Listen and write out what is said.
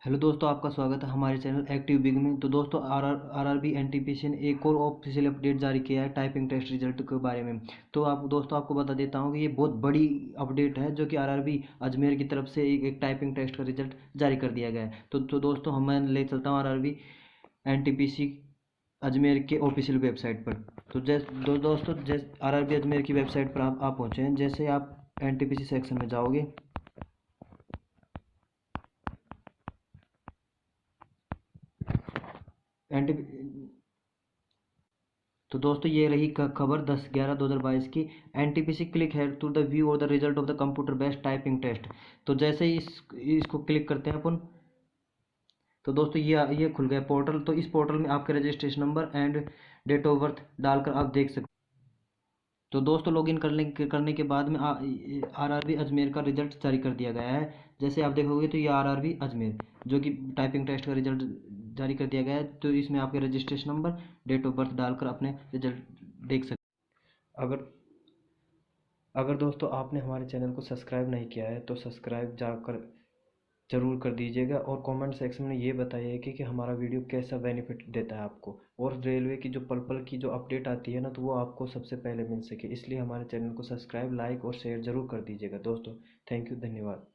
Hello दोस्तों, आपका स्वागत है हमारे चैनल एक्टिव बिग में। तो दोस्तों आरआरबी एनटीपीसी ने एक और ऑफिशियल अपडेट जारी किया है टाइपिंग टेस्ट रिजल्ट के बारे में। तो आप दोस्तों आपको बता देता हूँ कि ये बहुत बड़ी अपडेट है जो कि आरआरबी अजमेर की तरफ से एक टाइपिंग टेस्ट का रिजल्ट जारी कर दिया गया है। तो दोस्तों मैं ले चलता हूँ आरआरबी एनटीपीसी अजमेर के ऑफिशियल वेबसाइट पर। तो दोस्तों जैसे आरआरबी अजमेर की वेबसाइट पर आप पहुँचे हैं। जैसे आप एनटीपीसी सेक्शन में जाओगे, एनटी तो दोस्तों ये रही खबर 10/11/2022 की। NTPC click here to the view और the result of the computer based typing test. तो जैसे ही इसको क्लिक करते हैं अपन, तो दोस्तों ये खुल गया पोर्टल। तो इस पोर्टल में आपके registration number and date of birth डालकर आप देख सकते। तो दोस्तों लॉगिन करने के बाद में आरआरबी अजमेर का रिजल्ट जारी कर दिया गया है। जैसे आप देखोगे तो ये आरआरबी अजमेर जो कि टाइपिंग टेस्ट का रिजल्ट जारी कर दिया गया है। तो इसमें आपके registration number, date of birth डालकर अपने रिजल्ट देख सकते। अगर अगर दोस्तों आपने हमारे चैनल को सब्सक्राइब नहीं किया है तो सब्सक्राइब जाकर ज़रूर कर दीजिएगा, और कमेंट सेक्शन में ये बताइए कि हमारा वीडियो कैसा बेनिफिट देता है आपको, और रेलवे की जो पल पल की जो अपडेट आती है ना, तो वो आपको सबसे पहले मिल सके, इसलिए हमारे चैनल को सब्सक्राइब, लाइक और शेयर ज़रूर कर दीजिएगा दोस्तों। थैंक यू, धन्यवाद।